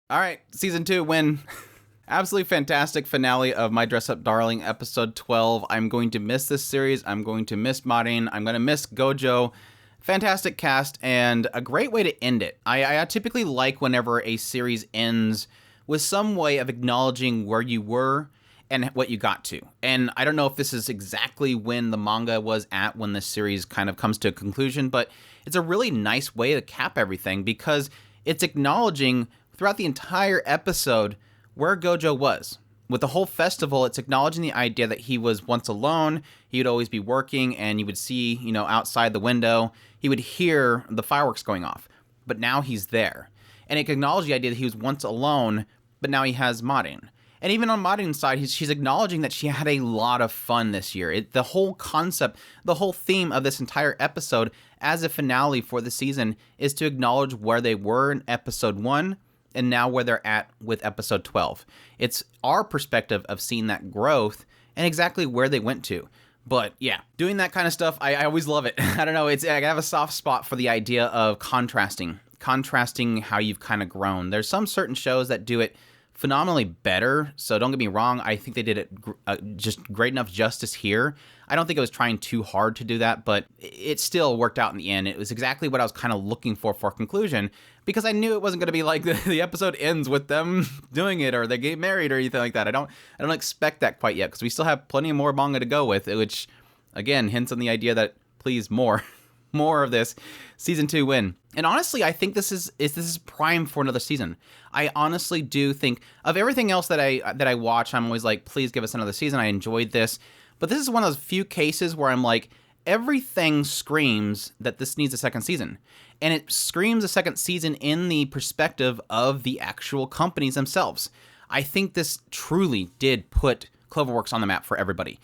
All right, season 2 win. Absolutely fantastic finale of My Dress Up Darling, episode 12. I'm going to miss this series. I'm going to miss Marin. I'm going to miss Gojo. Fantastic cast and a great way to end it. I typically like whenever a series ends with some way of acknowledging where you were and what you got to. And I don't know if this is exactly when the manga was at when this series kind of comes to a conclusion, but it's a really nice way to cap everything because it's acknowledging throughout the entire episode where Gojo was. With the whole festival, it's acknowledging the idea that he was once alone, he would always be working, and you would see, outside the window, he would hear the fireworks going off. But now he's there. And it acknowledged the idea that he was once alone, but now he has Marin. And even on Marin's side, she's acknowledging that she had a lot of fun this year. The whole concept, the whole theme of this entire episode as a finale for the season is to acknowledge where they were in episode 1, and now where they're at with episode 12. It's our perspective of seeing that growth and exactly where they went to. But yeah, doing that kind of stuff, I always love it. I don't know, I have a soft spot for the idea of contrasting how you've kind of grown. There's some certain shows that do it phenomenally better, so don't get me wrong, I think they did it just great enough justice here. I don't think it was trying too hard to do that, but it still worked out in the end. It was exactly what I was kind of looking for conclusion, because I knew it wasn't going to be like the episode ends with them doing it or they get married or anything like that. I don't expect that quite yet, because we still have plenty more manga to go with, which again hints on the idea that please more of this. Season 2 win. And honestly, I think this is prime for another season. I honestly do think of everything else that I watch, I'm always like, please give us another season. I enjoyed this. But this is one of those few cases where I'm like, everything screams that this needs a second season. And it screams a second season in the perspective of the actual companies themselves. I think this truly did put Cloverworks on the map for everybody.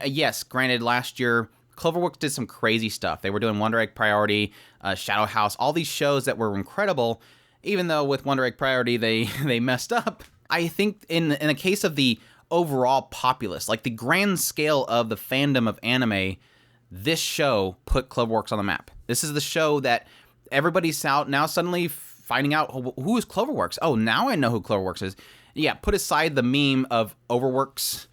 Yes, granted, last year, Cloverworks did some crazy stuff. They were doing Wonder Egg Priority, Shadow House, all these shows that were incredible, even though with Wonder Egg Priority they messed up. I think in the case of the overall populace, like the grand scale of the fandom of anime, this show put Cloverworks on the map. This is the show that everybody's out now suddenly finding out who is Cloverworks. Oh, now I know who Cloverworks is. Yeah, put aside the meme of Overworks.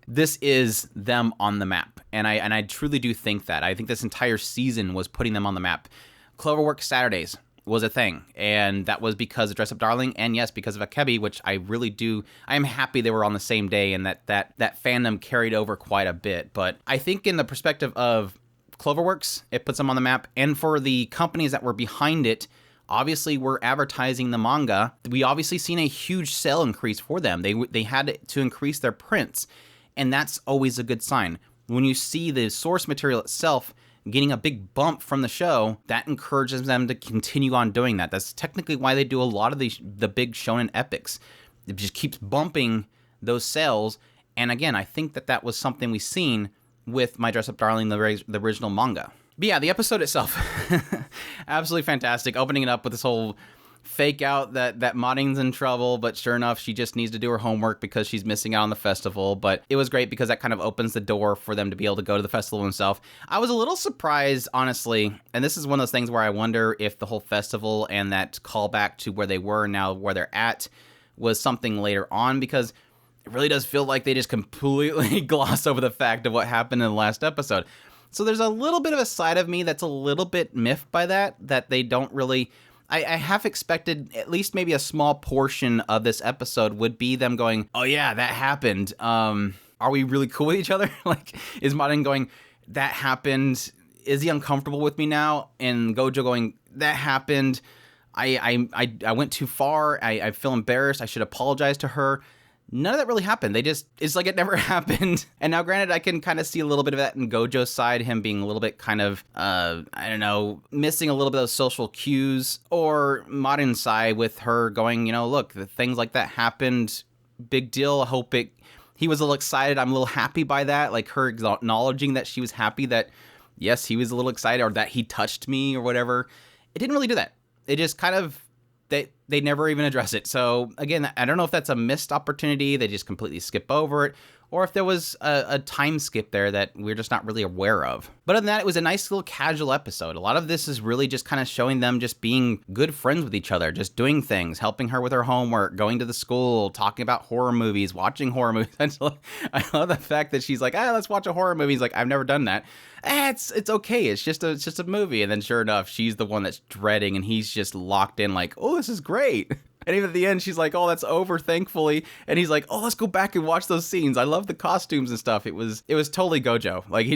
This is them on the map, and I truly do think that. I think this entire season was putting them on the map. Cloverworks Saturdays was a thing, and that was because of Dress Up Darling, and yes, because of Akebi, which I really do. I am happy they were on the same day, and that fandom carried over quite a bit. But I think in the perspective of Cloverworks, it puts them on the map, and for the companies that were behind it, obviously we're advertising the manga. We obviously seen a huge sale increase for them. They had to increase their prints. And that's always a good sign. When you see the source material itself getting a big bump from the show, that encourages them to continue on doing that. That's technically why they do a lot of the big shonen epics. It just keeps bumping those sales. And again, I think that was something we've seen with My Dress Up Darling, the original manga. But yeah, the episode itself, absolutely fantastic. Opening it up with this whole fake out that Marin's in trouble, but sure enough, she just needs to do her homework because she's missing out on the festival. But it was great because that kind of opens the door for them to be able to go to the festival themselves. I was a little surprised, honestly, and this is one of those things where I wonder if the whole festival and that callback to where they were now where they're at was something later on, because it really does feel like they just completely gloss over the fact of what happened in the last episode. So there's a little bit of a side of me that's a little bit miffed by that they don't really... I have expected at least maybe a small portion of this episode would be them going, oh yeah, that happened. Are we really cool with each other? Like, is Marin going, that happened? Is he uncomfortable with me now? And Gojo going, that happened. I went too far. I feel embarrassed. I should apologize to her. None of that really happened. It's like it never happened. And now, granted, I can kind of see a little bit of that in Gojo's side, him being a little bit kind of, I don't know, missing a little bit of social cues, or Marin's side with her going, look, the things like that happened, big deal. I hope he was a little excited. I'm a little happy by that. Like her acknowledging that she was happy that, yes, he was a little excited, or that he touched me or whatever. It didn't really do that. It just kind of, they they never even address it. So again, I don't know if that's a missed opportunity. They just completely skip over it, or if there was a time skip there that we're just not really aware of. But other than that, it was a nice little casual episode. A lot of this is really just kind of showing them just being good friends with each other, just doing things, helping her with her homework, going to the school, talking about horror movies, watching horror movies. I love the fact that she's like, let's watch a horror movie. He's like, I've never done that. It's okay. It's just a movie. And then sure enough, she's the one that's dreading, and he's just locked in like, oh, this is great. And even at the end, she's like, oh, that's over, thankfully. And he's like, oh, let's go back and watch those scenes. I love the costumes and stuff. It was totally Gojo. Like,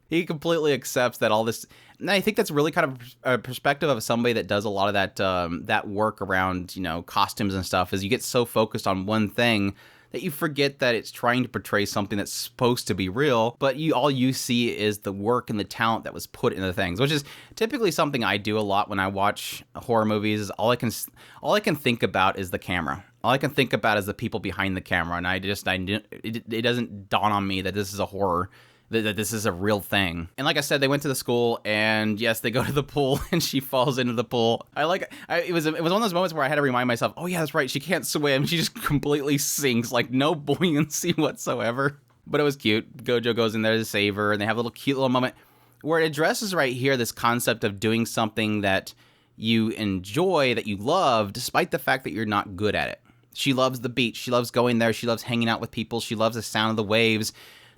he completely accepts that all this. And I think that's really kind of a perspective of somebody that does a lot of that work around, costumes and stuff, is you get so focused on one thing that you forget that it's trying to portray something that's supposed to be real, but all you see is the work and the talent that was put into things, which is typically something I do a lot when I watch horror movies. All I can think about is the camera. All I can think about is the people behind the camera, and it doesn't dawn on me that this is a horror, that this is a real thing. And like I said, they went to the school, and yes, they go to the pool, and she falls into the pool. It was one of those moments where I had to remind myself, oh yeah, that's right, she can't swim. She just completely sinks, like no buoyancy whatsoever. But it was cute. Gojo goes in there to save her, and they have a cute little moment where it addresses right here this concept of doing something that you enjoy, that you love, despite the fact that you're not good at it. She loves the beach. She loves going there. She loves hanging out with people. She loves the sound of the waves,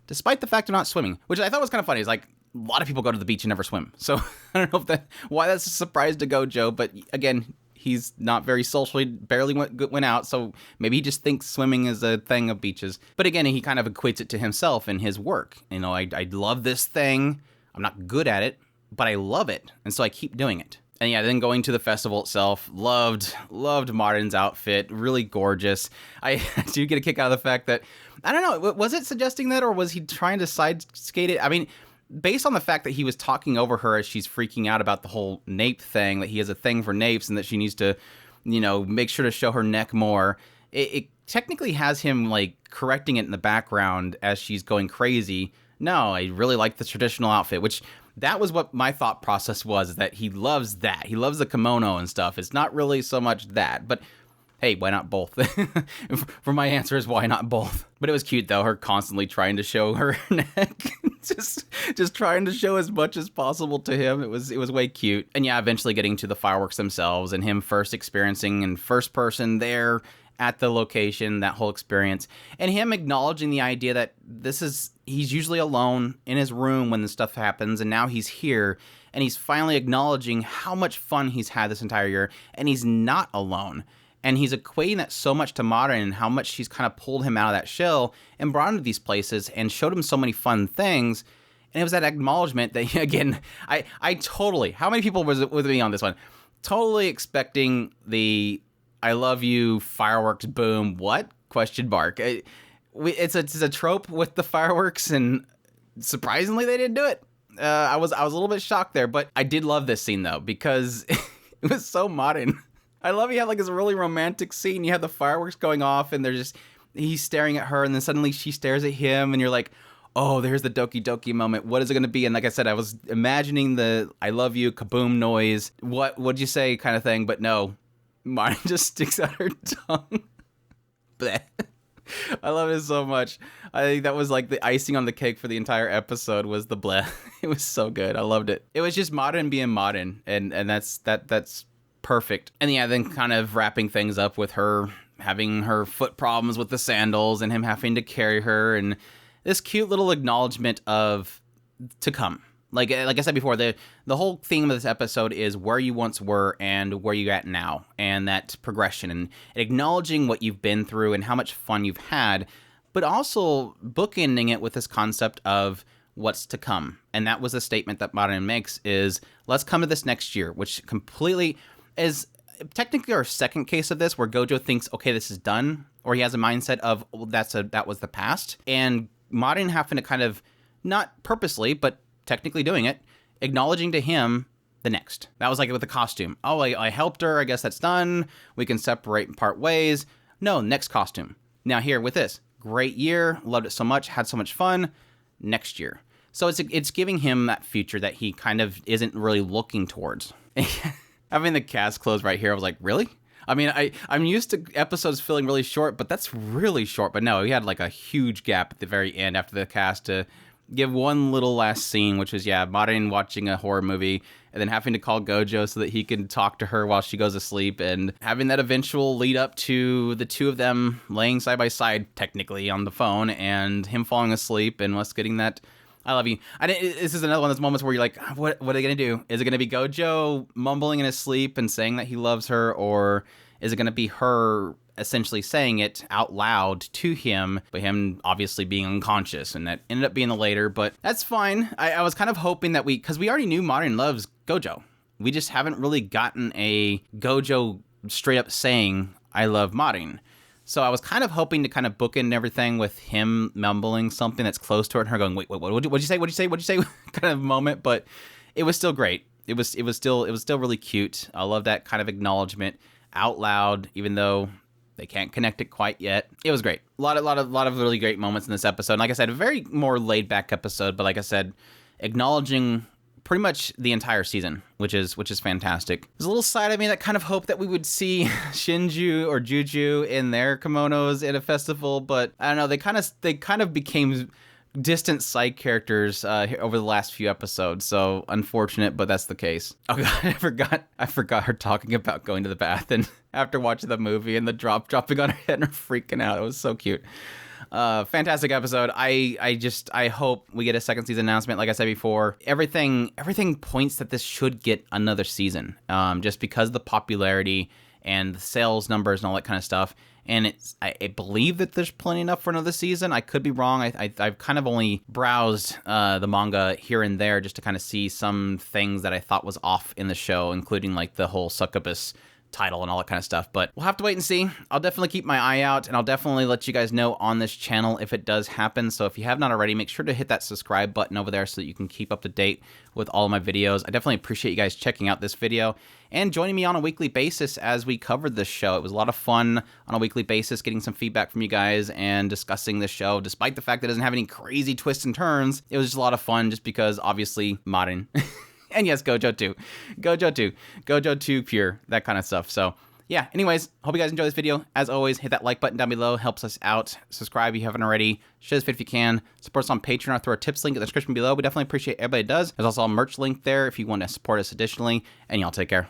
despite the fact of not swimming, which I thought was kind of funny. It's like, a lot of people go to the beach and never swim. So I don't know why that's a surprise to Gojo, but again, he's not very socially, barely went out, so maybe he just thinks swimming is a thing of beaches. But again, he kind of equates it to himself and his work. I love this thing. I'm not good at it, but I love it, and so I keep doing it. And yeah, then going to the festival itself, loved Martin's outfit, really gorgeous. I do get a kick out of the fact that, I don't know, was it suggesting that, or was he trying to side skate it? I mean, based on the fact that he was talking over her as she's freaking out about the whole nape thing, that he has a thing for napes and that she needs to, make sure to show her neck more, it technically has him like correcting it in the background as she's going crazy. No, I really like the traditional outfit, which that was what my thought process was, that he loves that. He loves the kimono and stuff. It's not really so much that, but hey, why not both? For my answer is why not both? But it was cute though, her constantly trying to show her neck, just trying to show as much as possible to him. It was way cute. And yeah, eventually getting to the fireworks themselves and him first experiencing in first person there at the location, that whole experience, and him acknowledging the idea that he's usually alone in his room when this stuff happens, and now he's here, and he's finally acknowledging how much fun he's had this entire year, and he's not alone. And he's equating that so much to Marin and how much she's kind of pulled him out of that shell and brought him to these places and showed him so many fun things. And it was that acknowledgement that, again, I totally, how many people was with me on this one? Totally expecting the I love you fireworks boom, what? Question mark. It's a trope with the fireworks, and surprisingly they didn't do it. I was a little bit shocked there, but I did love this scene though, because it was so modern. I love you have like this really romantic scene. You have the fireworks going off, and he's staring at her, and then suddenly she stares at him, and you're like, oh, there's the Doki Doki moment. What is it going to be? And like I said, I was imagining the I love you kaboom noise. What'd you say kind of thing, but no. Martin just sticks out her tongue. Bleh. I love it so much. I think that was like the icing on the cake for the entire episode was the bleh. It was so good. I loved it. It was just Martin being Martin, and that's perfect. And yeah, then kind of wrapping things up with her having her foot problems with the sandals and him having to carry her, and this cute little acknowledgement of to come. Like I said before, the whole theme of this episode is where you once were and where you're at now, and that progression, and acknowledging what you've been through and how much fun you've had, but also bookending it with this concept of what's to come. And that was a statement that Marin makes is, let's come to this next year, which completely is technically our second case of this, where Gojo thinks, okay, this is done, or he has a mindset of, well, that was the past, and Marin having to kind of, not purposely, but technically doing it, acknowledging to him the next. That was like with the costume. Oh, I helped her. I guess that's done. We can separate and part ways. No, next costume. Now here with this. Great year. Loved it so much. Had so much fun. Next year. So it's giving him that future that he kind of isn't really looking towards. Having the cast close right here, I was like, really? I mean, I'm used to episodes feeling really short, but that's really short. But no, we had like a huge gap at the very end after the cast to give one little last scene, which is, Marin watching a horror movie and then having to call Gojo so that he can talk to her while she goes to sleep, and having that eventual lead up to the two of them laying side by side, technically, on the phone, and him falling asleep and us getting that I love you. This is another one of those moments where you're like, what are they going to do? Is it going to be Gojo mumbling in his sleep and saying that he loves her, or is it going to be her essentially saying it out loud to him, but him obviously being unconscious? And that ended up being the later, but that's fine. I was kind of hoping that because we already knew Marin loves Gojo. We just haven't really gotten a Gojo straight up saying, I love Marin. So I was kind of hoping to kind of bookend everything with him mumbling something that's close to it and her going, wait, what'd you say? What'd you say? kind of moment, but it was still great. It was still really cute. I love that kind of acknowledgement out loud, even though they can't connect it quite yet. It was great. A lot of really great moments in this episode. And like I said, a very more laid back episode, but like I said, acknowledging pretty much the entire season, which is fantastic. There's a little side of me that kind of hoped that we would see Shinju or Juju in their kimonos at a festival, but I don't know, they kind of became distant side characters over the last few episodes, so unfortunate, but that's the case. Oh god, I forgot her talking about going to the bath and after watching the movie and the dropping on her head and her freaking out. It was so cute. Fantastic episode. I hope we get a second season announcement. Like I said before, everything points that this should get another season, just because of the popularity and the sales numbers and all that kind of stuff. And I believe that there's plenty enough for another season. I could be wrong. I've kind of only browsed the manga here and there just to kind of see some things that I thought was off in the show, including like the whole succubus title and all that kind of stuff, but we'll have to wait and see. I'll definitely keep my eye out, and I'll definitely let you guys know on this channel if it does happen. So if you have not already, make sure to hit that subscribe button over there so that you can keep up to date with all of my videos. I definitely appreciate you guys checking out this video and joining me on a weekly basis as we covered this show. It was a lot of fun on a weekly basis, getting some feedback from you guys and discussing this show, despite the fact that it doesn't have any crazy twists and turns. It was just a lot of fun just because, obviously, Marin. And yes, Gojo too. Gojo 2 pure, that kind of stuff. So yeah, anyways, hope you guys enjoy this video. As always, hit that like button down below. Helps us out. Subscribe if you haven't already. Share this video if you can. Support us on Patreon or through our tips link in the description below. We definitely appreciate everybody does. There's also a merch link there if you want to support us additionally. And y'all take care.